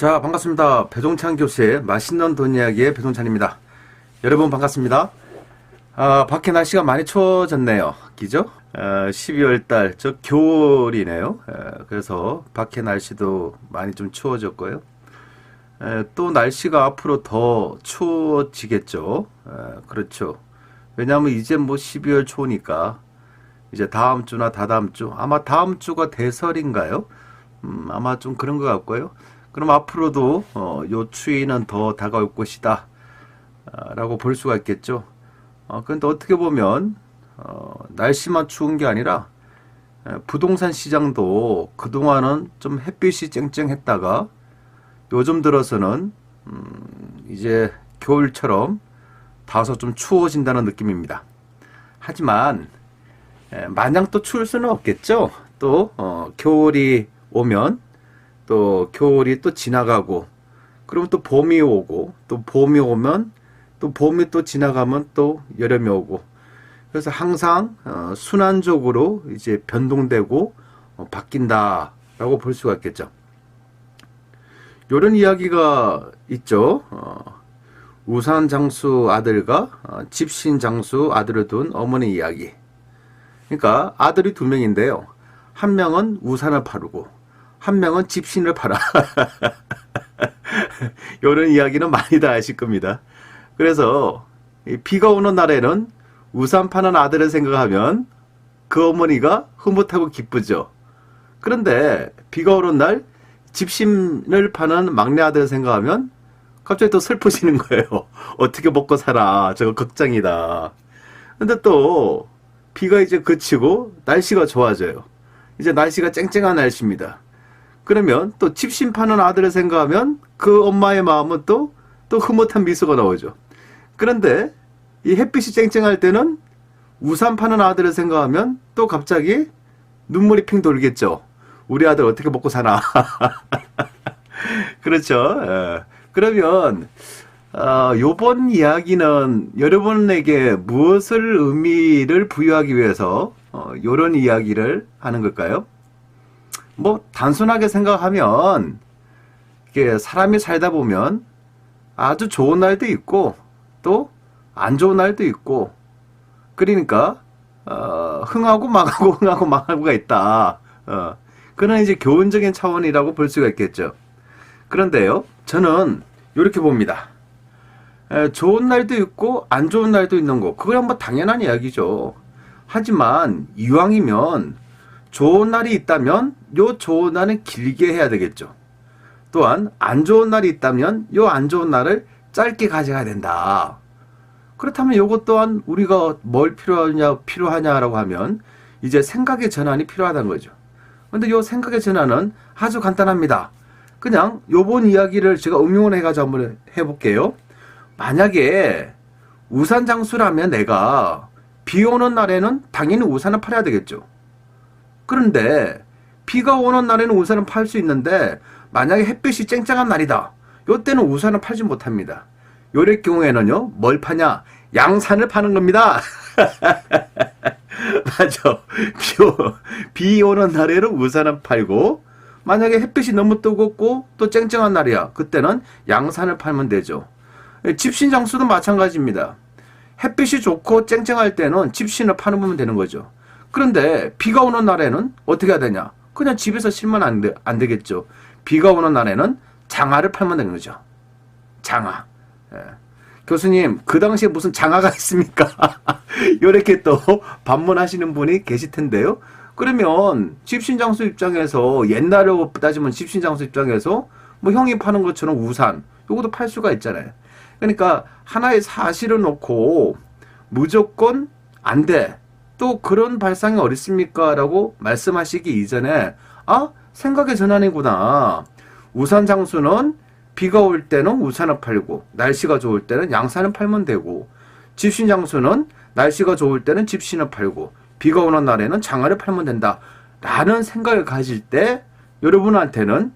자, 반갑습니다. 배동찬 교수의 맛있는 돈 이야기의 배동찬입니다. 여러분 반갑습니다. 밖에 날씨가 많이 추워졌네요. 그죠? 12월 달, 겨울이네요. 그래서 밖에 날씨도 많이 좀 추워졌고요. 또 날씨가 앞으로 더 추워지겠죠. 그렇죠. 왜냐하면 이제 뭐 12월 초니까 이제 다음 주나 다다음 주, 아마 다음 주가 대설인가요? 아마 좀 그런 것 같고요. 그럼 앞으로도 요 추위는 더 다가올 것이다 라고 볼 수가 있겠죠. 그런데 어떻게 보면 날씨만 추운 게 아니라 부동산 시장도 그동안은 좀 햇빛이 쨍쨍했다가 요즘 들어서는 이제 겨울처럼 다소 좀 추워진다는 느낌입니다. 하지만 마냥 또 추울 수는 없겠죠. 또 겨울이 오면 또 겨울이 또 지나가고, 그러면 또 봄이 오고, 또 봄이 오면 또 봄이 또 지나가면 또 여름이 오고, 그래서 항상 순환적으로 이제 변동되고 바뀐다라고 볼 수가 있겠죠. 이런 이야기가 있죠. 우산 장수 아들과 집신 장수 아들을 둔 어머니 이야기. 그러니까 아들이 두 명인데요. 한 명은 우산을 파르고 한 명은 집신을 팔아. 이런 이야기는 많이 다 아실 겁니다. 그래서 비가 오는 날에는 우산 파는 아들을 생각하면 그 어머니가 흐뭇하고 기쁘죠. 그런데 비가 오는 날 집신을 파는 막내 아들을 생각하면 갑자기 또 슬퍼지는 거예요. 어떻게 먹고 살아. 저거 걱정이다. 근데 또 비가 이제 그치고 날씨가 좋아져요. 이제 날씨가 쨍쨍한 날씨입니다. 그러면 또 집신 파는 아들을 생각하면 그 엄마의 마음은 또 흐뭇한 미소가 나오죠. 그런데 이 햇빛이 쨍쨍할 때는 우산 파는 아들을 생각하면 또 갑자기 눈물이 핑 돌겠죠. 우리 아들 어떻게 먹고 사나. 그렇죠. 그러면 요번 이야기는 여러분에게 무엇을 의미를 부여하기 위해서 요런 이야기를 하는 걸까요? 뭐 단순하게 생각하면 이게 사람이 살다 보면 아주 좋은 날도 있고 또 안 좋은 날도 있고, 그러니까 흥하고 망하고 흥하고 망하고가 있다. 그는 이제 교훈적인 차원이라고 볼 수가 있겠죠. 그런데요, 저는 이렇게 봅니다. 좋은 날도 있고 안 좋은 날도 있는 거, 그건 뭐 당연한 이야기죠. 하지만 이왕이면 좋은 날이 있다면 요 좋은 날은 길게 해야 되겠죠. 또한 안 좋은 날이 있다면 요 안 좋은 날을 짧게 가져야 된다. 그렇다면 요것 또한 우리가 뭘 필요하냐라고 하면 이제 생각의 전환이 필요하다는 거죠. 근데 요 생각의 전환은 아주 간단합니다. 그냥 요번 이야기를 제가 응용을 해가지고 한번 해볼게요. 만약에 우산 장수라면 내가 비 오는 날에는 당연히 우산을 팔아야 되겠죠. 그런데 비가 오는 날에는 우산을 팔 수 있는데 만약에 햇빛이 쨍쨍한 날이다. 요때는 우산을 팔지 못합니다. 요럴 경우에는요, 뭘 파냐? 양산을 파는 겁니다. 맞아. 비 오는 날에는 우산을 팔고, 만약에 햇빛이 너무 뜨겁고 또 쨍쨍한 날이야. 그때는 양산을 팔면 되죠. 집신장수도 마찬가지입니다. 햇빛이 좋고 쨍쨍할 때는 집신을 파는 되는 거죠. 그런데 비가 오는 날에는 어떻게 해야 되냐? 그냥 집에서 쉬면 안 되겠죠. 비가 오는 날에는 장화를 팔면 되는 거죠. 장화. 교수님, 그 당시에 무슨 장화가 있습니까? 이렇게 또 반문하시는 분이 계실 텐데요. 그러면 집신장수 입장에서, 옛날로 따지면 집신장수 입장에서 뭐 형이 파는 것처럼 우산, 요것도 팔 수가 있잖아요. 그러니까 하나의 사실을 놓고 무조건 안 돼. 또 그런 발상이 어디 있습니까? 라고 말씀하시기 이전에 생각의 전환이구나. 우산 장수는 비가 올 때는 우산을 팔고 날씨가 좋을 때는 양산을 팔면 되고, 집신 장수는 날씨가 좋을 때는 집신을 팔고 비가 오는 날에는 장화를 팔면 된다 라는 생각을 가질 때 여러분한테는,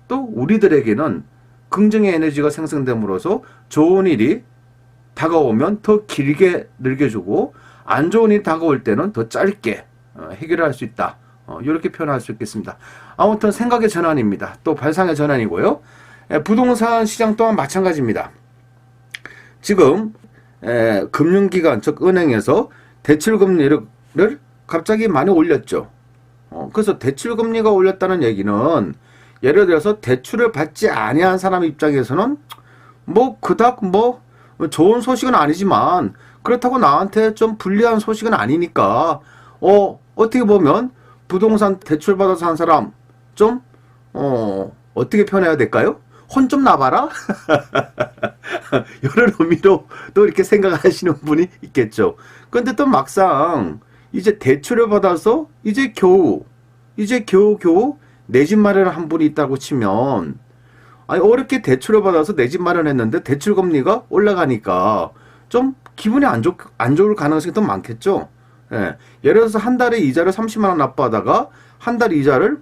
또 우리들에게는 긍정의 에너지가 생성됨으로써 좋은 일이 다가오면 더 길게 늘겨주고 안 좋은 일이 다가올 때는 더 짧게 해결할 수 있다. 이렇게 표현할 수 있겠습니다. 아무튼 생각의 전환입니다. 또 발상의 전환이고요. 부동산 시장 또한 마찬가지입니다. 지금 금융기관 즉 은행에서 대출금리를 갑자기 많이 올렸죠. 그래서 대출금리가 올렸다는 얘기는 예를 들어서 대출을 받지 아니한 사람 입장에서는 뭐 그닥 뭐 좋은 소식은 아니지만 그렇다고 나한테 좀 불리한 소식은 아니니까 어떻게 보면 부동산 대출 받아서 한 사람 좀 어떻게 표현해야 될까요? 혼 좀 나봐라? 이런 의미로 또 이렇게 생각하시는 분이 있겠죠. 그런데 또 막상 이제 대출을 받아서 이제 겨우 내 집 마련을 한 분이 있다고 치면, 아니 어렵게 대출을 받아서 내 집 마련했는데 대출 금리가 올라가니까 좀 기분이 안 좋을 가능성이 더 많겠죠. 예. 예를 들어서 한 달에 이자를 30만 원 납부하다가 한 달 이자를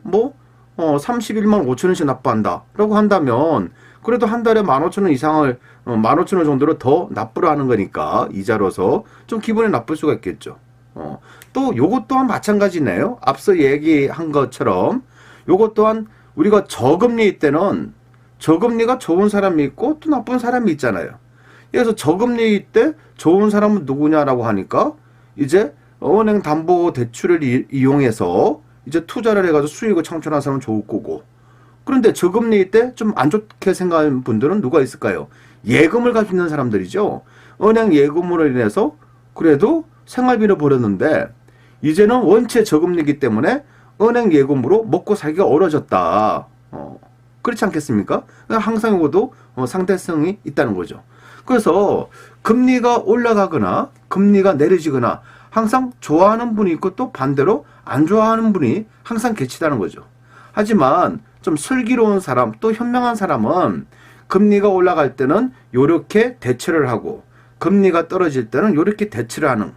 31만 5천 원씩 납부한다 라고 한다면 그래도 한 달에 15,000원 이상을 15,000원 정도로 더 납부를 하는 거니까 이자로서 좀 기분이 나쁠 수가 있겠죠. 또 요것 또한 마찬가지네요. 앞서 얘기한 것처럼 요것 또한 우리가 저금리 때는 저금리가 좋은 사람이 있고 또 나쁜 사람이 있잖아요. 그래서 저금리 때 좋은 사람은 누구냐라고 하니까 이제 은행 담보 대출을 이용해서 이제 투자를 해가지고 수익을 창출하는 사람은 좋을 거고, 그런데 저금리 때 좀 안 좋게 생각하는 분들은 누가 있을까요? 예금을 가지고 있는 사람들이죠. 은행 예금으로 인해서 그래도 생활비를 벌었는데 이제는 원체 저금리이기 때문에 은행 예금으로 먹고 살기가 어려졌다. 그렇지 않겠습니까? 항상 이것도 상대성이 있다는 거죠. 그래서 금리가 올라가거나 금리가 내려지거나 항상 좋아하는 분이 있고 또 반대로 안 좋아하는 분이 항상 계시다는 거죠. 하지만 좀 슬기로운 사람 또 현명한 사람은 금리가 올라갈 때는 요렇게 대처를 하고 금리가 떨어질 때는 요렇게 대처를 하는,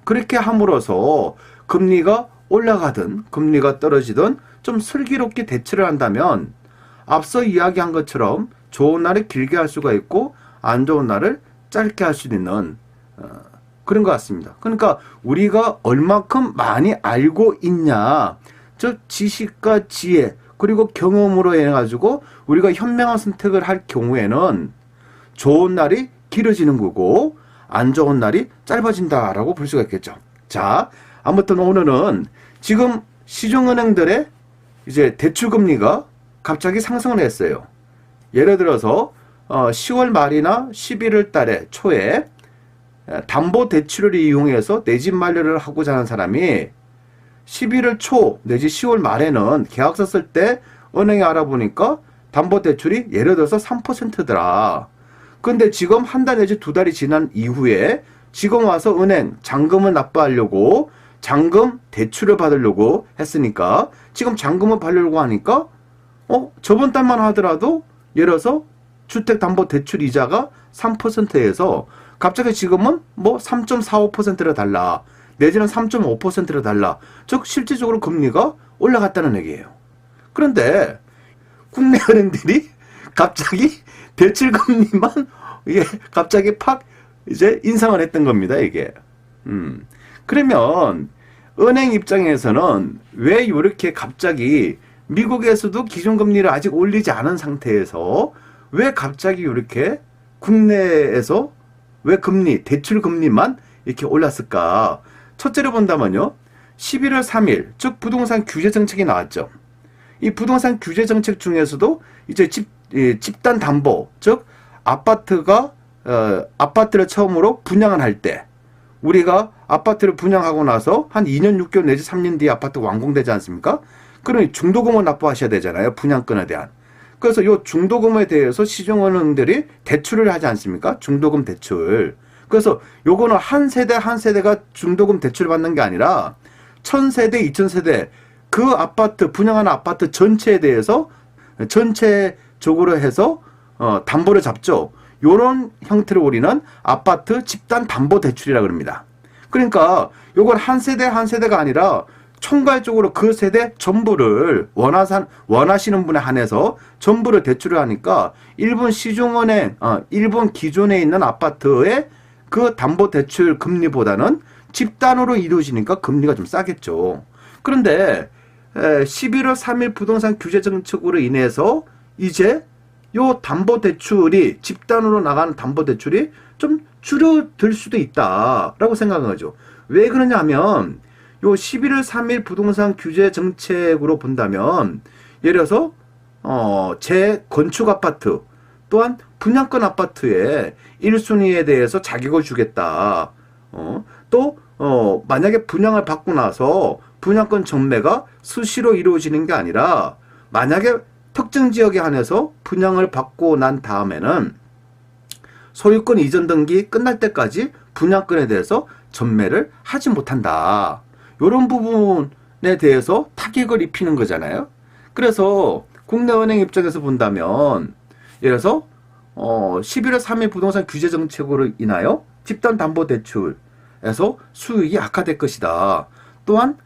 그렇게 함으로써 금리가 올라가든 금리가 떨어지든 좀 슬기롭게 대처를 한다면 앞서 이야기한 것처럼 좋은 날을 길게 할 수가 있고 안 좋은 날을 짧게 할 수 있는 그런 것 같습니다. 그러니까 우리가 얼마큼 많이 알고 있냐, 즉 지식과 지혜 그리고 경험으로 해가지고 우리가 현명한 선택을 할 경우에는 좋은 날이 길어지는 거고 안 좋은 날이 짧아진다라고 볼 수가 있겠죠. 자, 아무튼 오늘은 지금 시중은행들의 이제 대출금리가 갑자기 상승을 했어요. 예를 들어서 10월 말이나 11월 달에 초에 담보대출을 이용해서 내 집 마련을 하고자 하는 사람이 11월 초 내지 10월 말에는 계약서 쓸 때 은행에 알아보니까 담보대출이 예를 들어서 3%더라. 근데 지금 한 달 내지 두 달이 지난 이후에 지금 와서 은행 잔금을 납부하려고 잔금 대출을 받으려고 했으니까 지금 잔금을 받으려고 하니까 저번 달만 하더라도 예를 들어서 주택담보대출 이자가 3%에서 갑자기 지금은 3.45%를 달라. 내지는 3.5%를 달라. 즉 실질적으로 금리가 올라갔다는 얘기예요. 그런데 국내 은행들이 갑자기 대출 금리만 갑자기 팍 이제 인상을 했던 겁니다, 이게. 그러면 은행 입장에서는 왜 이렇게 갑자기 미국에서도 기준금리를 아직 올리지 않은 상태에서 왜 갑자기 이렇게 국내에서 왜 대출 금리만 이렇게 올랐을까? 첫째로 본다면요. 11월 3일, 즉 부동산 규제 정책이 나왔죠. 이 부동산 규제 정책 중에서도 이제 집단 담보, 즉 아파트를 처음으로 분양을 할 때 우리가 아파트를 분양하고 나서 한 2년 6개월 내지 3년 뒤에 아파트가 완공되지 않습니까? 그러니 중도금을 납부하셔야 되잖아요. 분양권에 대한. 그래서 이 중도금에 대해서 시중은행들이 대출을 하지 않습니까? 중도금 대출. 그래서 요거는 한 세대 한 세대가 중도금 대출 받는 게 아니라 1000세대, 2000세대 그 아파트 분양하는 아파트 전체에 대해서 전체적으로 해서 담보를 잡죠. 요런 형태로 우리는 아파트 집단 담보 대출이라고 합니다. 그러니까 요건 한 세대 한 세대가 아니라 총괄적으로 그 세대 전부를 원하시는 분에 한해서 전부를 대출을 하니까 일본 시중은행, 일본 기존에 있는 아파트의 그 담보대출 금리보다는 집단으로 이루어지니까 금리가 좀 싸겠죠. 그런데 11월 3일 부동산 규제 정책으로 인해서 이제 요 담보대출이 집단으로 나가는 담보대출이 좀 줄어들 수도 있다라고 생각한 거죠. 왜 그러냐 하면 요 11월 3일 부동산 규제 정책으로 본다면 예를 들어서 재건축 아파트 또한 분양권 아파트의 1순위에 대해서 자격을 주겠다. 또 만약에 분양을 받고 나서 분양권 전매가 수시로 이루어지는 게 아니라 만약에 특정 지역에 한해서 분양을 받고 난 다음에는 소유권 이전 등기 끝날 때까지 분양권에 대해서 전매를 하지 못한다. 이런 부분에 대해서 타격을 입히는 거잖아요. 그래서 국내 은행 입장에서 본다면 예를 들어서 11월 3일 부동산 규제 정책으로 인하여 집단담보대출에서 수익이 악화될 것이다. 또한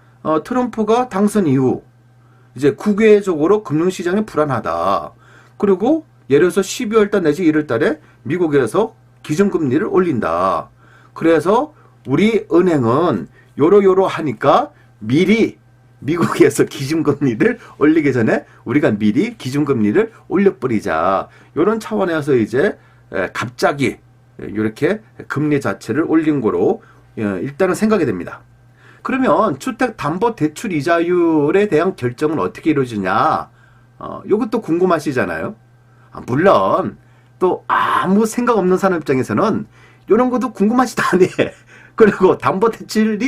트럼프가 당선 이후 이제 국외적으로 금융시장이 불안하다. 그리고 예를 들어서 12월달 내지 1월달에 미국에서 기준금리를 올린다. 그래서 우리 은행은 요러 하니까 미리 미국에서 기준금리를 올리기 전에 우리가 미리 기준금리를 올려버리자. 이런 차원에서 이제 갑자기 이렇게 금리 자체를 올린 거로 일단은 생각이 됩니다. 그러면 주택담보대출 이자율에 대한 결정은 어떻게 이루어지냐? 이것도 궁금하시잖아요. 물론 또 아무 생각 없는 사람 입장에서는 이런 것도 궁금하지도 않아. 그리고 담보대출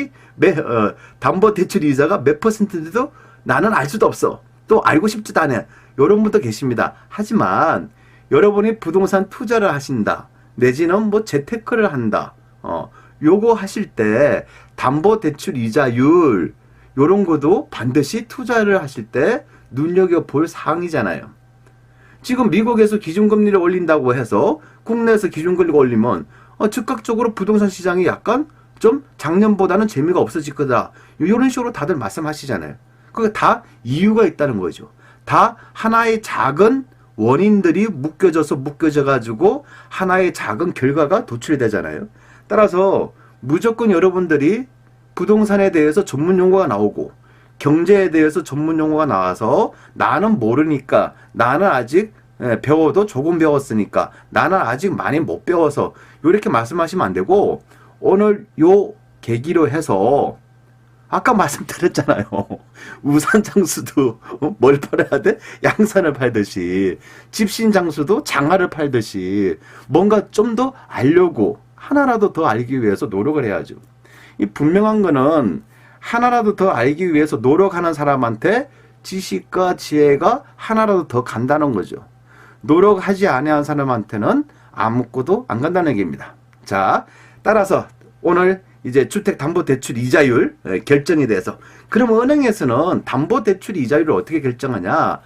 이자가 몇 퍼센트인지도 나는 알 수도 없어. 또 알고 싶지도 않아. 이런 분도 계십니다. 하지만 여러분이 부동산 투자를 하신다. 내지는 뭐 재테크를 한다. 요거 하실 때 담보대출 이자율 요런 것도 반드시 투자를 하실 때 눈여겨볼 사항이잖아요. 지금 미국에서 기준금리를 올린다고 해서 국내에서 기준금리가 올리면 즉각적으로 부동산 시장이 약간 좀 작년보다는 재미가 없어질 거다. 이런 식으로 다들 말씀하시잖아요. 그게 다 이유가 있다는 거죠. 다 하나의 작은 원인들이 묶여져 가지고 하나의 작은 결과가 도출이 되잖아요. 따라서 무조건 여러분들이 부동산에 대해서 전문 용어가 나오고 경제에 대해서 전문 용어가 나와서 나는 모르니까 나는 아직 배워도 조금 배웠으니까 나는 아직 많이 못 배워서 이렇게 말씀하시면 안 되고 오늘 요 계기로 해서 아까 말씀드렸잖아요. 우산 장수도 뭘 팔아야 돼? 양산을 팔듯이 집신 장수도 장화를 팔듯이 뭔가 좀 더 알려고 하나라도 더 알기 위해서 노력을 해야죠. 이 분명한 거는 하나라도 더 알기 위해서 노력하는 사람한테 지식과 지혜가 하나라도 더 간다는 거죠. 노력하지 아니한 사람한테는 아무것도 안 간다는 얘기입니다. 자, 따라서 오늘 이제 주택담보대출 이자율 결정에 대해서 그러면 은행에서는 담보대출 이자율을 어떻게 결정하냐?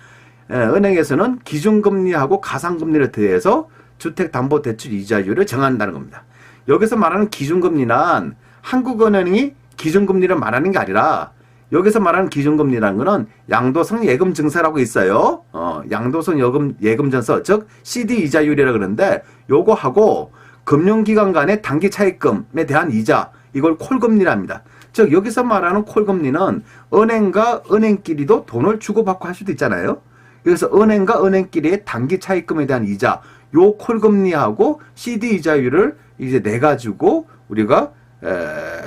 은행에서는 기준금리하고 가상금리를 더해서 주택담보대출 이자율을 정한다는 겁니다. 여기서 말하는 기준금리는 한국은행이 기준금리를 말하는 게 아니라 여기서 말하는 기준금리라는 거는 양도성 예금증서라고 있어요. 양도성 예금증서 즉 CD 이자율이라 그러는데 요거하고 금융기관 간의 단기 차입금에 대한 이자 이걸 콜금리랍니다. 즉 여기서 말하는 콜금리는 은행과 은행끼리도 돈을 주고받고 할 수도 있잖아요. 그래서 은행과 은행끼리의 단기 차입금에 대한 이자 요 콜금리하고 CD 이자율을 이제 내 가지고 우리가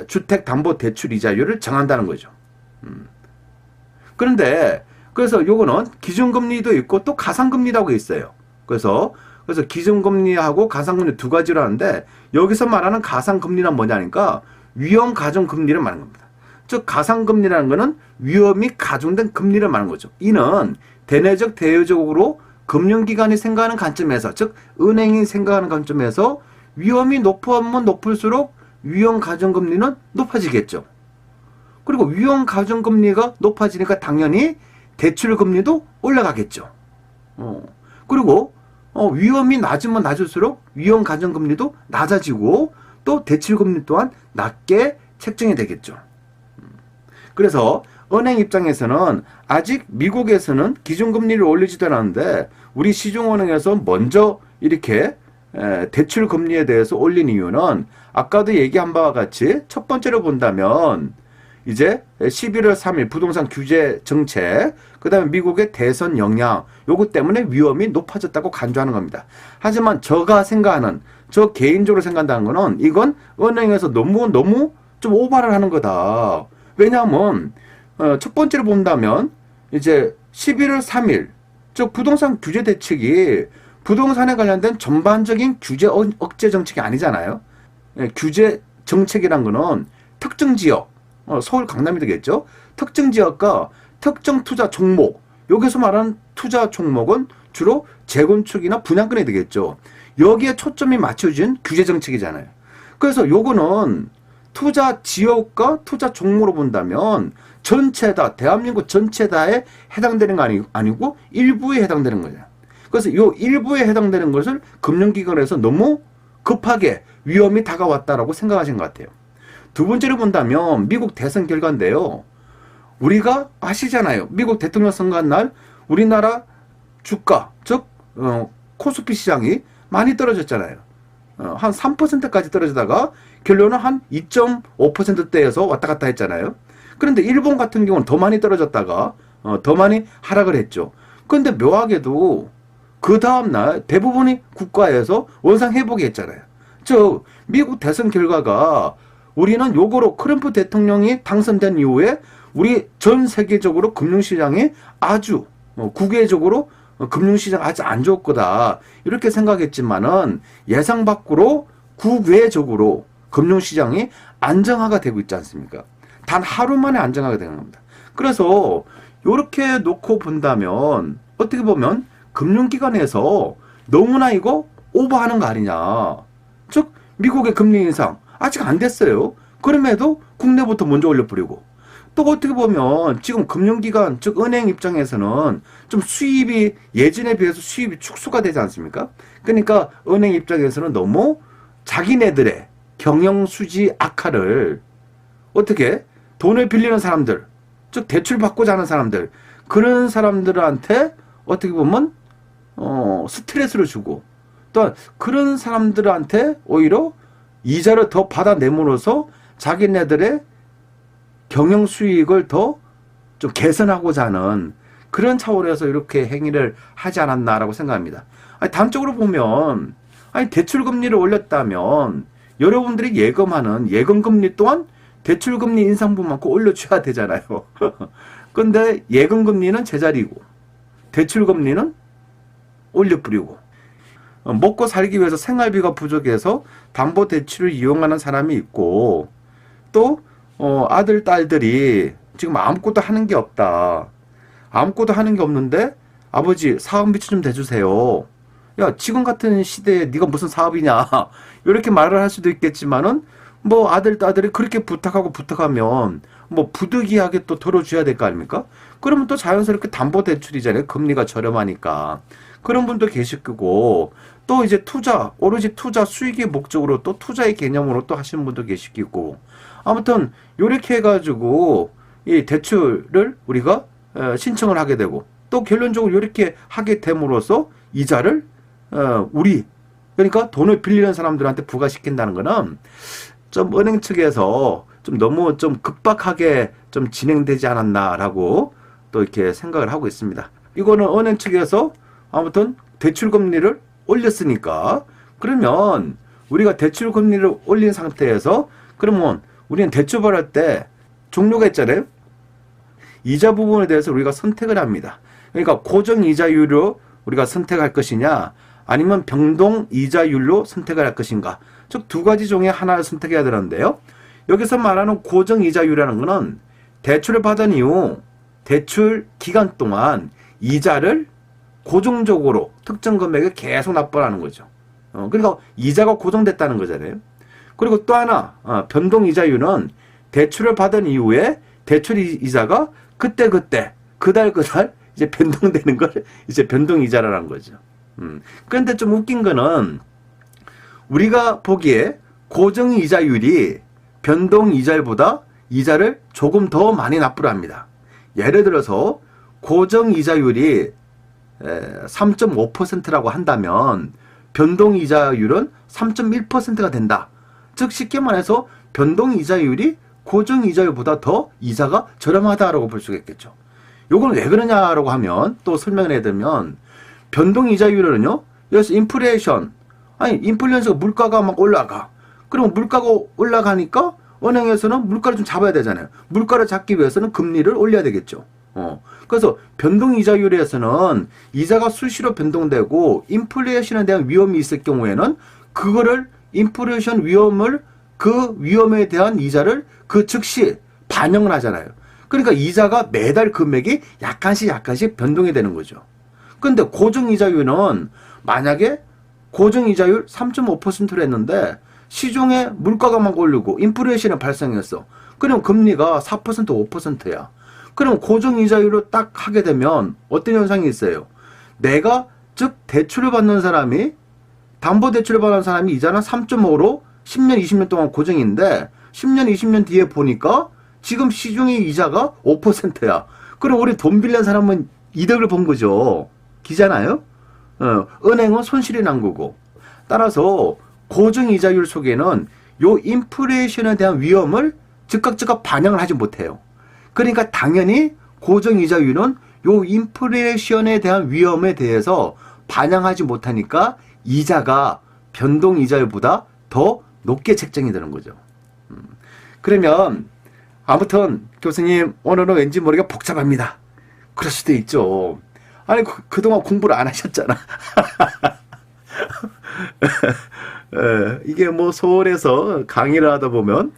주택담보대출 이자율을 정한다는 거죠. 그런데 그래서 요거는 기준금리도 있고 또 가상금리라고 있어요. 그래서 기준금리하고 가상금리 두 가지로 하는데 여기서 말하는 가상금리는 뭐냐니까 위험 가중금리를 말하는 겁니다. 즉 가상금리라는 거는 위험이 가중된 금리를 말하는 거죠. 이는 대내적 대외적으로 금융기관이 생각하는 관점에서 즉 은행이 생각하는 관점에서 위험이 높으면 높을수록 위험 가중금리는 높아지겠죠. 그리고 위험 가중금리가 높아지니까 당연히 대출금리도 올라가겠죠. 그리고 위험이 낮으면 낮을수록 위험 가중금리도 낮아지고 또 대출금리 또한 낮게 책정이 되겠죠. 그래서 은행 입장에서는 아직 미국에서는 기준금리를 올리지도 않았는데 우리 시중은행에서 먼저 이렇게 대출금리에 대해서 올린 이유는 아까도 얘기한 바와 같이 첫 번째로 본다면 이제 11월 3일 부동산 규제 정책, 그 다음에 미국의 대선 영향, 요거 때문에 위험이 높아졌다고 간주하는 겁니다. 하지만 제가 생각하는, 저 개인적으로 생각한다는 거는 이건 은행에서 너무 좀 오바를 하는 거다. 왜냐하면 첫 번째로 본다면 이제 11월 3일 즉 부동산 규제 대책이 부동산에 관련된 전반적인 규제 억제 정책이 아니잖아요. 규제 정책이란 거는 특정 지역, 서울 강남이 되겠죠. 특정 지역과 특정 투자 종목, 여기서 말하는 투자 종목은 주로 재건축이나 분양권이 되겠죠. 여기에 초점이 맞춰진 규제 정책이잖아요. 그래서 요거는 투자 지역과 투자 종목으로 본다면 전체다, 대한민국 전체다에 해당되는 거 아니고 일부에 해당되는 거죠. 그래서 요 일부에 해당되는 것을 금융기관에서 너무 급하게 위험이 다가왔다라고 생각하신 것 같아요. 두 번째로 본다면 미국 대선 결과인데요. 우리가 아시잖아요. 미국 대통령 선거한 날 우리나라 주가, 즉 코스피 시장이 많이 떨어졌잖아요. 한 3%까지 떨어지다가 결론은 한 2.5%대에서 왔다 갔다 했잖아요. 그런데 일본 같은 경우는 더 많이 떨어졌다가 더 많이 하락을 했죠. 그런데 묘하게도 그 다음날 대부분의 국가에서 원상 회복이 했잖아요. 즉 미국 대선 결과가 우리는 요거로 트럼프 대통령이 당선된 이후에 우리 전 세계적으로 금융시장이 아주 국외적으로 금융시장 아주 안 좋을 거다 이렇게 생각했지만은 예상 밖으로 국외적으로 금융시장이 안정화가 되고 있지 않습니까? 단 하루 만에 안정화가 되는 겁니다. 그래서 이렇게 놓고 본다면 어떻게 보면 금융기관에서 너무나 이거 오버하는 거 아니냐. 즉 미국의 금리 인상 아직 안 됐어요. 그럼에도 국내부터 먼저 올려버리고 또 어떻게 보면 지금 금융기관 즉 은행 입장에서는 좀 수입이 예전에 비해서 수입이 축소가 되지 않습니까? 그러니까 은행 입장에서는 너무 자기네들의 경영수지 악화를 어떻게 돈을 빌리는 사람들 즉 대출받고자 하는 사람들 그런 사람들한테 어떻게 보면 스트레스를 주고 또 그런 사람들한테 오히려 이자를 더 받아내므로써 자기네들의 경영 수익을 더 좀 개선하고자 하는 그런 차원에서 이렇게 행위를 하지 않았나라고 생각합니다. 아니, 단적으로 보면 대출금리를 올렸다면 여러분들이 예금하는 예금금리 또한 대출금리 인상분만큼 올려줘야 되잖아요. 근데 예금금리는 제자리고 대출금리는 올려버리고 먹고 살기 위해서 생활비가 부족해서 담보대출을 이용하는 사람이 있고 또 아들, 딸들이 지금 아무것도 하는 게 없다. 아무것도 하는 게 없는데 아버지 사업비치 좀 대주세요. 야 지금 같은 시대에 네가 무슨 사업이냐 이렇게 말을 할 수도 있겠지만은 뭐 아들, 딸들이 그렇게 부탁하면 뭐 부득이하게 또 덜어줘야 될 거 아닙니까? 그러면 또 자연스럽게 담보대출이잖아요. 금리가 저렴하니까. 그런 분도 계실 거고 또 이제 투자 오로지 투자 수익의 목적으로 또 투자의 개념으로 또 하시는 분도 계실 거고 아무튼 이렇게 해가지고 이 대출을 우리가 신청을 하게 되고 또 결론적으로 이렇게 하게 됨으로써 이자를 우리 그러니까 돈을 빌리는 사람들한테 부과시킨다는 거는 좀 은행 측에서 좀 너무 좀 급박하게 좀 진행되지 않았나라고 또 이렇게 생각을 하고 있습니다. 이거는 은행 측에서 아무튼 대출금리를 올렸으니까 그러면 우리가 대출금리를 올린 상태에서 그러면 우리는 대출 받을 때 종류가 있잖아요. 이자 부분에 대해서 우리가 선택을 합니다. 그러니까 고정이자율로 우리가 선택할 것이냐 아니면 변동이자율로 선택을 할 것인가 즉 두 가지 중에 하나를 선택해야 되는데요. 여기서 말하는 고정이자율이라는 것은 대출을 받은 이후 대출 기간 동안 이자를 고정적으로 특정 금액을 계속 납부하는 거죠. 그러니까 이자가 고정됐다는 거잖아요. 그리고 또 하나 변동이자율은 대출을 받은 이후에 대출 이자가 그때 그달 이제 변동되는 걸 이제 변동이자라는 거죠. 그런데 좀 웃긴 거는 우리가 보기에 고정이자율이 변동이자율보다 이자를 조금 더 많이 납부를 합니다. 예를 들어서 고정이자율이 3.5%라고 한다면 변동이자율은 3.1%가 된다. 즉 쉽게 말해서 변동이자율이 고정이자율보다 더 이자가 저렴하다라고 볼 수가 있겠죠. 요건 왜 그러냐라고 하면 또 설명을 해드리면 변동이자율은요. 여기서 인플레이션, 아니 인플레이션가 물가가 막 올라가. 그럼 물가가 올라가니까 은행에서는 물가를 좀 잡아야 되잖아요. 물가를 잡기 위해서는 금리를 올려야 되겠죠. 그래서 변동이자율에서는 이자가 수시로 변동되고 인플레이션에 대한 위험이 있을 경우에는 그거를 인플레이션 위험을 그 위험에 대한 이자를 그 즉시 반영을 하잖아요. 그러니까 이자가 매달 금액이 약간씩 변동이 되는 거죠. 근데 고정이자율은 만약에 고정이자율 3.5%를 했는데 시중에 물가가 막 오르고 인플레이션이 발생했어. 그럼 금리가 4% 5%야. 그럼 고정이자율을 딱 하게 되면 어떤 현상이 있어요? 내가 즉 대출을 받는 사람이 담보대출을 받는 사람이 이자는 3.5로 10년 20년 동안 고정인데 10년 20년 뒤에 보니까 지금 시중의 이자가 5%야. 그럼 우리 돈 빌린 사람은 이득을 본 거죠. 기잖아요? 은행은 손실이 난 거고. 따라서 고정이자율 속에는 요 인플레이션에 대한 위험을 즉각 반영을 하지 못해요. 그러니까 당연히 고정이자율은 요 인플레이션에 대한 위험에 대해서 반영하지 못하니까 이자가 변동이자율보다 더 높게 책정이 되는 거죠. 그러면 아무튼 교수님 오늘은 왠지 모르게 복잡합니다. 그럴 수도 있죠. 아니 그동안 공부를 안 하셨잖아. 이게 뭐 서울에서 강의를 하다 보면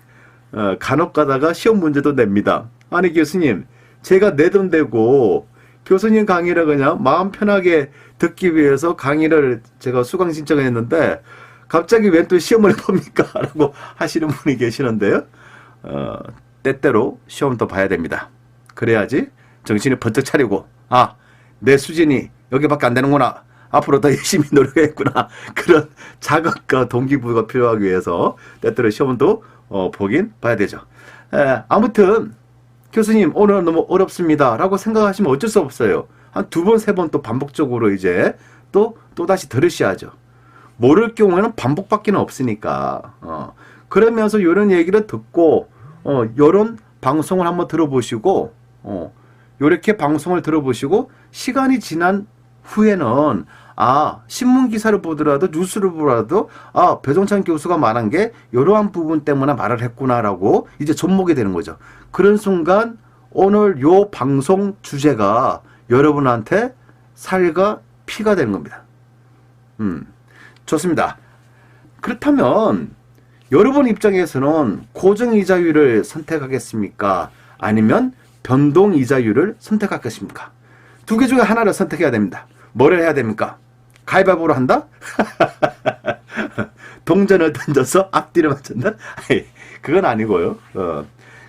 간혹 가다가 시험 문제도 냅니다. 아니 교수님 제가 내 돈 대고 교수님 강의를 그냥 마음 편하게 듣기 위해서 강의를 제가 수강 신청을 했는데 갑자기 왜 또 시험을 봅니까? 라고 하시는 분이 계시는데요. 때때로 시험도 봐야 됩니다. 그래야지 정신이 번쩍 차리고 내 수준이 여기밖에 안 되는구나. 앞으로 더 열심히 노력했구나. 그런 자극과 동기부여가 필요하기 위해서 때때로 시험도 보긴 봐야 되죠. 아무튼 교수님 오늘 너무 어렵습니다 라고 생각하시면 어쩔 수 없어요. 한 두 번, 세 번 또 반복적으로 이제 또다시 들으셔야죠. 모를 경우에는 반복밖에 없으니까. 그러면서 이런 얘기를 듣고 이런 방송을 한번 들어보시고 요렇게 방송을 들어보시고 시간이 지난 후에는 신문 기사를 보더라도 뉴스를 보더라도 배종찬 교수가 말한 게 이러한 부분 때문에 말을 했구나라고 이제 접목이 되는 거죠. 그런 순간 오늘 요 방송 주제가 여러분한테 살과 피가 되는 겁니다. 좋습니다. 그렇다면 여러분 입장에서는 고정이자율을 선택하겠습니까? 아니면 변동이자율을 선택하겠습니까? 두 개 중에 하나를 선택해야 됩니다. 뭐를 해야 됩니까? 가위바위보로 한다? 동전을 던져서 앞뒤를 맞춘다? 그건 아니고요.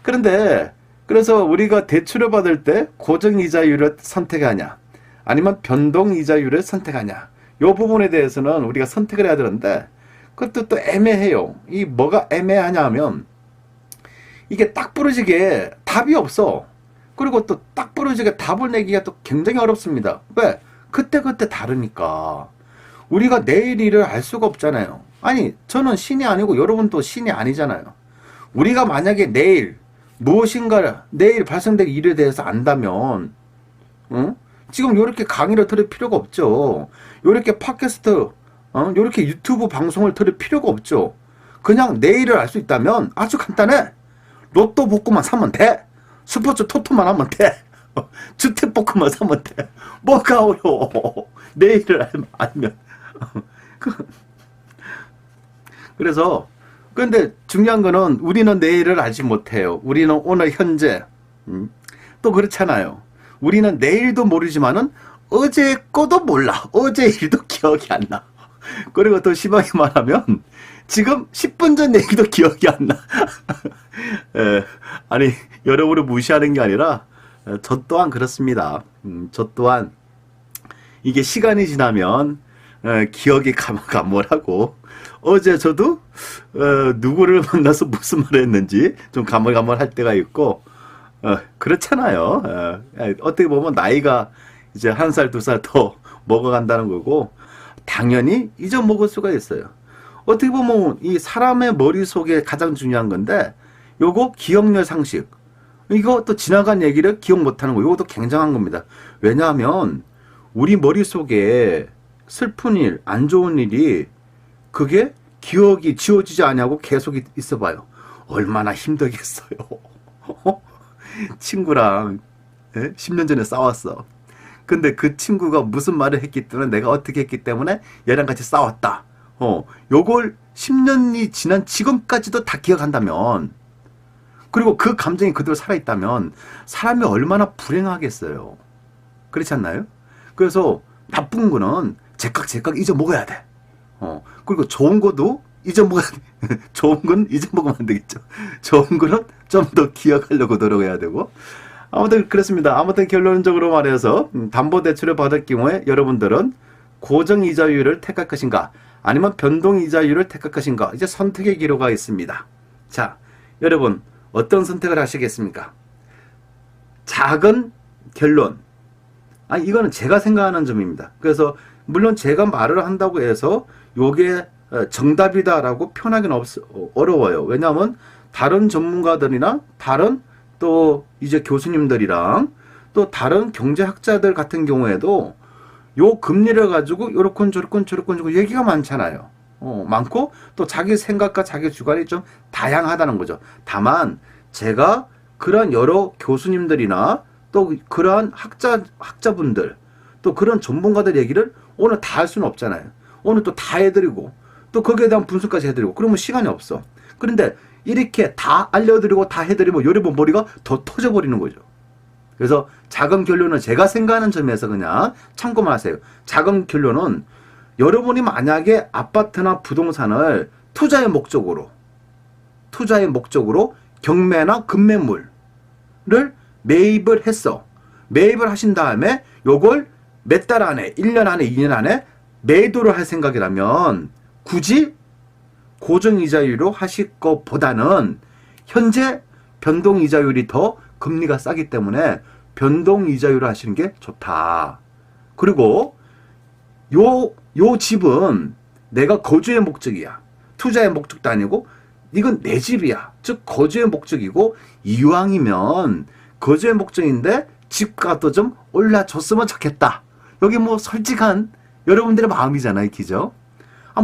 그런데 그래서 우리가 대출을 받을 때 고정이자율을 선택하냐 아니면 변동이자율을 선택하냐 이 부분에 대해서는 우리가 선택을 해야 되는데 그것도 또 애매해요. 이 뭐가 애매하냐 하면 이게 딱 부러지게 답이 없어. 그리고 또 딱 부러지게 답을 내기가 또 굉장히 어렵습니다. 왜? 그때그때 다르니까. 우리가 내일 일을 알 수가 없잖아요. 아니 저는 신이 아니고 여러분도 신이 아니잖아요. 우리가 만약에 내일 무엇인가를 내일 발생될 일에 대해서 안다면 지금 이렇게 강의를 들을 필요가 없죠. 이렇게 팟캐스트 이렇게 유튜브 방송을 들을 필요가 없죠. 그냥 내일을 알 수 있다면 아주 간단해. 로또 복구만 사면 돼. 스포츠 토토만 하면 돼. 주택복구만 사면 돼. 뭐가 어려워. 내일을 알면. 그래서 근데 중요한 거는 우리는 내일을 알지 못해요. 우리는 오늘 현재 또 그렇잖아요. 우리는 내일도 모르지만은 어제 거도 몰라. 어제 일도 기억이 안 나. 그리고 더 심하게 말하면 지금 10분 전 얘기도 기억이 안 나. 아니 여러분을 무시하는 게 아니라 저 또한 그렇습니다. 저 또한 이게 시간이 지나면 기억이 가물가물하고 어제 저도 누구를 만나서 무슨 말을 했는지 좀 가물가물할 때가 있고 그렇잖아요. 어떻게 보면 나이가 이제 한 살, 두 살 더 먹어간다는 거고 당연히 잊어먹을 수가 있어요. 어떻게 보면 이 사람의 머릿속에 가장 중요한 건데 요거 기억력 상식. 이거 또 지나간 얘기를 기억 못하는 거. 이것도 굉장한 겁니다. 왜냐하면 우리 머릿속에 슬픈 일, 안 좋은 일이 그게 기억이 지워지지 않냐고 계속 있어봐요. 얼마나 힘들겠어요. 친구랑 10년 전에 싸웠어. 근데 그 친구가 무슨 말을 했기 때문에 내가 어떻게 했기 때문에 얘랑 같이 싸웠다. 요걸 10년이 지난 지금까지도 다 기억한다면, 그리고 그 감정이 그대로 살아있다면 사람이 얼마나 불행하겠어요. 그렇지 않나요? 그래서 나쁜 거는 제깍 잊어먹어야 돼. 그리고 좋은 것도 잊어먹어야 돼. 좋은 건 잊어먹으면 안 되겠죠. 좋은 거는 좀 더 기억하려고 노력해야 되고. 아무튼 그렇습니다. 아무튼 결론적으로 말해서 담보대출을 받을 경우에 여러분들은 고정이자율을 택할 것인가 아니면 변동이자율을 택할 것인가, 이제 선택의 기로가 있습니다. 자, 여러분 어떤 선택을 하시겠습니까? 작은 결론. 이거는 제가 생각하는 점입니다. 그래서 물론 제가 말을 한다고 해서 요게 정답이다라고 표현하기는 어려워요. 왜냐하면 다른 전문가들이나 다른 또 이제 교수님들이랑 또 다른 경제학자들 같은 경우에도 요 금리를 가지고 요렇건 저렇건 얘기가 많잖아요. 많고 또 자기 생각과 자기 주관이 좀 다양하다는 거죠. 다만 제가 그런 여러 교수님들이나 또 그러한 학자분들 또 그런 전문가들 얘기를 오늘 다 할 수는 없잖아요. 오늘 또 다 해드리고 또 거기에 대한 분석까지 해드리고 그러면 시간이 없어. 그런데 이렇게 다 알려드리고 다 해드리면 여러분 머리가 더 터져버리는 거죠. 그래서 작은 결론은 제가 생각하는 점에서 그냥 참고만 하세요. 작은 결론은 여러분이 만약에 아파트나 부동산을 투자의 목적으로 경매나 금매물을 매입을 했어. 매입을 하신 다음에 요걸 몇 달 안에, 1년 안에, 2년 안에 매도를 할 생각이라면 굳이 고정이자율로 하실 것보다는 현재 변동이자율이 더 금리가 싸기 때문에 변동이자율로 하시는 게 좋다. 그리고 요 집은 내가 거주의 목적이야. 투자의 목적도 아니고 이건 내 집이야. 즉 거주의 목적이고 이왕이면 거주의 목적인데 집값도 좀 올라줬으면 좋겠다. 여기 뭐 솔직한 여러분들의 마음이잖아요. 그죠?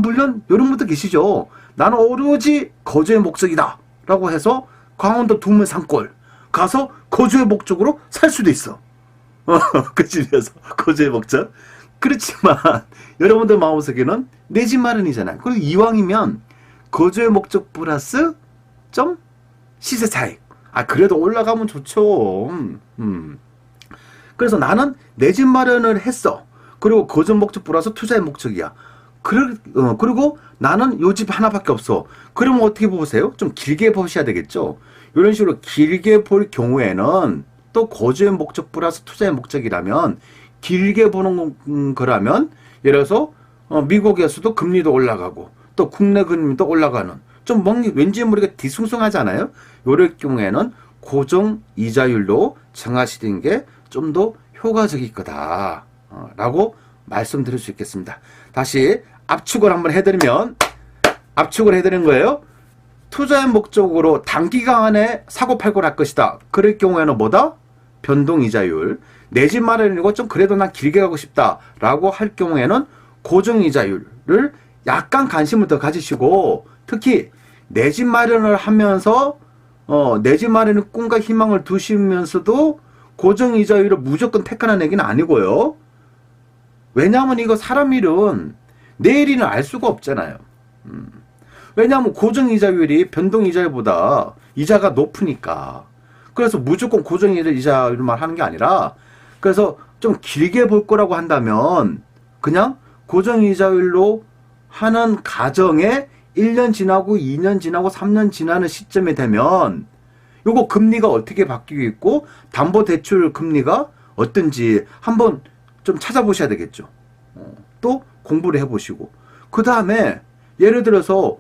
물론 이런 분도 계시죠. 나는 오로지 거주의 목적이다 라고 해서 강원도 두문산골 가서 거주의 목적으로 살 수도 있어. 그 집에서 거주의 목적. 그렇지만 여러분들 마음속에는 내 집 마련이잖아요. 그리고 이왕이면 거주의 목적 플러스 좀 시세 차익. 그래도 올라가면 좋죠. 그래서 나는 내 집 마련을 했어. 그리고 거주 목적 플러스 투자의 목적이야. 그리고 나는 요 집 하나밖에 없어. 그러면 어떻게 보세요? 좀 길게 보셔야 되겠죠. 이런 식으로 길게 볼 경우에는 또 거주의 목적 플러스 투자의 목적이라면 길게 보는 거라면 예를 들어서 미국에서도 금리도 올라가고 또 국내 금리도 올라가는 좀 왠지 모르게 뒤숭숭하잖아요. 이럴 경우에는 고정 이자율로 정하시는 게 좀 더 효과적일 거다 라고 말씀드릴 수 있겠습니다. 다시 압축을 한번 해드리면 압축을 해드리는 거예요. 투자의 목적으로 단기간에 사고팔고를 할 것이다. 그럴 경우에는 뭐다? 변동이자율. 내 집 마련이고 좀 그래도 난 길게 가고 싶다 라고 할 경우에는 고정이자율을 약간 관심을 더 가지시고, 특히 내 집 마련을 하면서 내 집 마련의 꿈과 희망을 두시면서도 고정이자율을 무조건 택하는 얘기는 아니고요. 왜냐하면 이거 사람 일은 내일이는 알 수가 없잖아요. 왜냐하면 고정이자율이 변동이자율보다 이자가 높으니까. 그래서 무조건 고정이자율만 하는 게 아니라, 그래서 좀 길게 볼 거라고 한다면 그냥 고정이자율로 하는 가정에 1년 지나고 2년 지나고 3년 지나는 시점이 되면 요거 금리가 어떻게 바뀌고 있고 담보대출 금리가 어떤지 한번 좀 찾아보셔야 되겠죠. 또 공부를 해보시고 그 다음에 예를 들어서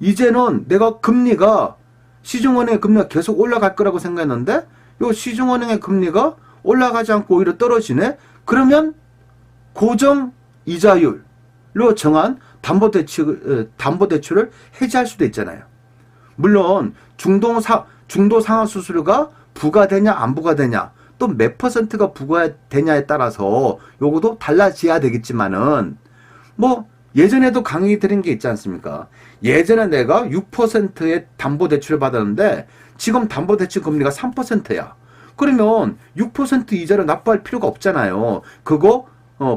이제는 내가 금리가 시중은행의 금리가 계속 올라갈 거라고 생각했는데 요 시중은행의 금리가 올라가지 않고 오히려 떨어지네. 그러면 고정 이자율로 정한 담보대출을 해지할 수도 있잖아요. 물론 중도 상하 수수료가 부과되냐 안 부과되냐, 또 몇 퍼센트가 부과되냐에 따라서 요것도 달라져야 되겠지만은, 뭐 예전에도 강의 드린 게 있지 않습니까? 예전에 내가 6%의 담보대출을 받았는데 지금 담보대출 금리가 3%야. 그러면 6% 이자를 납부할 필요가 없잖아요. 그거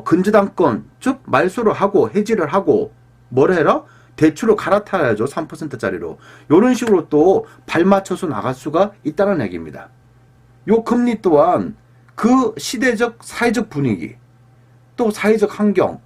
근저당권, 즉 말소를 하고 해지를 하고 뭘 해라? 대출을 갈아타야죠. 3%짜리로. 이런 식으로 또 발맞춰서 나갈 수가 있다는 얘기입니다. 요 금리 또한 그 시대적 사회적 분위기, 또 사회적 환경,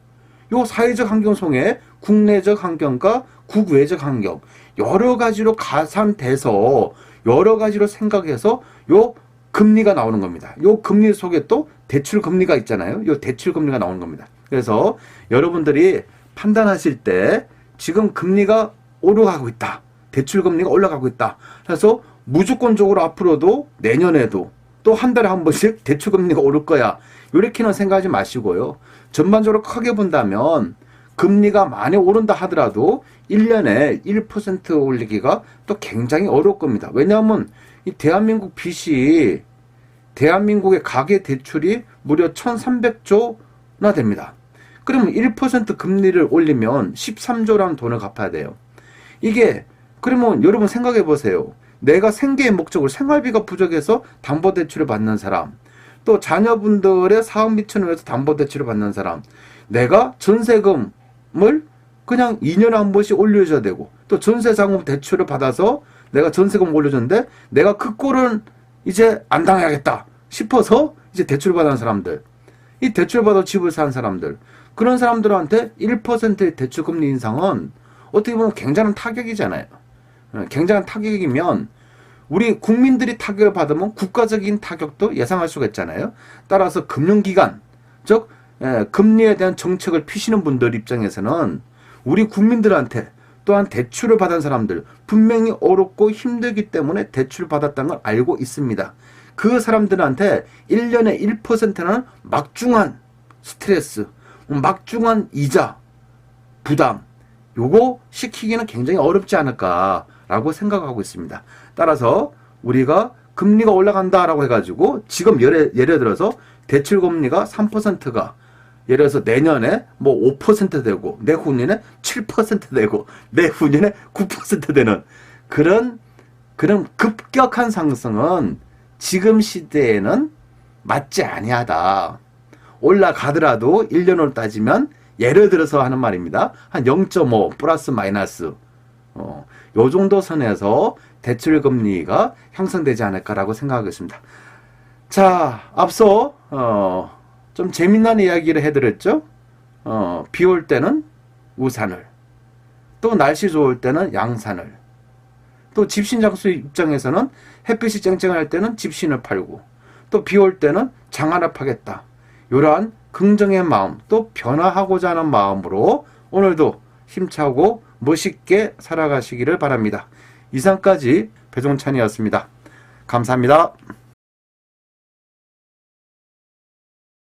요 사회적 환경 속에 국내적 환경과 국외적 환경, 여러 가지로 가산돼서 여러 가지로 생각해서 요 금리가 나오는 겁니다. 요 금리 속에 또 대출 금리가 있잖아요. 요 대출 금리가 나오는 겁니다. 그래서 여러분들이 판단하실 때 지금 금리가 오르가고 있다. 대출 금리가 올라가고 있다. 그래서 무조건적으로 앞으로도 내년에도 또 한 달에 한 번씩 대출 금리가 오를 거야. 이렇게는 생각하지 마시고요. 전반적으로 크게 본다면 금리가 많이 오른다 하더라도 1년에 1% 올리기가 또 굉장히 어려울 겁니다. 왜냐하면 이 대한민국 빚이, 대한민국의 가계 대출이 무려 1300조나 됩니다. 그러면 1% 금리를 올리면 13조라는 돈을 갚아야 돼요. 이게, 그러면 여러분 생각해 보세요. 내가 생계의 목적으로 생활비가 부족해서 담보대출을 받는 사람, 또 자녀분들의 사업 미천을 위해서 담보대출을 받는 사람, 내가 전세금을 그냥 2년에 한 번씩 올려줘야 되고, 또 전세자금 대출을 받아서 내가 전세금 올려줬는데 내가 그 꼴은 이제 안 당해야겠다 싶어서 이제 대출 받은 사람들, 이 대출 받아 집을 산 사람들, 그런 사람들한테 1%의 대출 금리 인상은 어떻게 보면 굉장한 타격이잖아요. 굉장한 타격이면 우리 국민들이 타격을 받으면 국가적인 타격도 예상할 수가 있잖아요. 따라서 금융기관, 즉 금리에 대한 정책을 피시는 분들 입장에서는 우리 국민들한테, 또한 대출을 받은 사람들, 분명히 어렵고 힘들기 때문에 대출을 받았다는 걸 알고 있습니다. 그 사람들한테 1년에 1%는 막중한 스트레스, 막중한 이자 부담, 요거 시키기는 굉장히 어렵지 않을까라고 생각하고 있습니다. 따라서 우리가 금리가 올라간다라고 해가지고 지금 예를 들어서 대출 금리가 3%가 예를 들어서 내년에 뭐 5% 되고 내후년에 7% 되고 내후년에 9% 되는 그런 급격한 상승은 지금 시대에는 맞지 아니하다. 올라가더라도 1년으로 따지면 예를 들어서 하는 말입니다. 한 0.5 플러스 마이너스 요 정도 선에서 대출 금리가 형성되지 않을까라고 생각하겠습니다. 자, 앞서 좀 재미난 이야기를 해드렸죠. 비 올 때는 우산을, 또 날씨 좋을 때는 양산을, 또 집신장수 입장에서는 햇빛이 쨍쨍할 때는 집신을 팔고, 또 비 올 때는 장화를 파겠다. 이러한 긍정의 마음, 또 변화하고자 하는 마음으로 오늘도 힘차고 멋있게 살아가시기를 바랍니다. 이상까지 배종찬이었습니다. 감사합니다.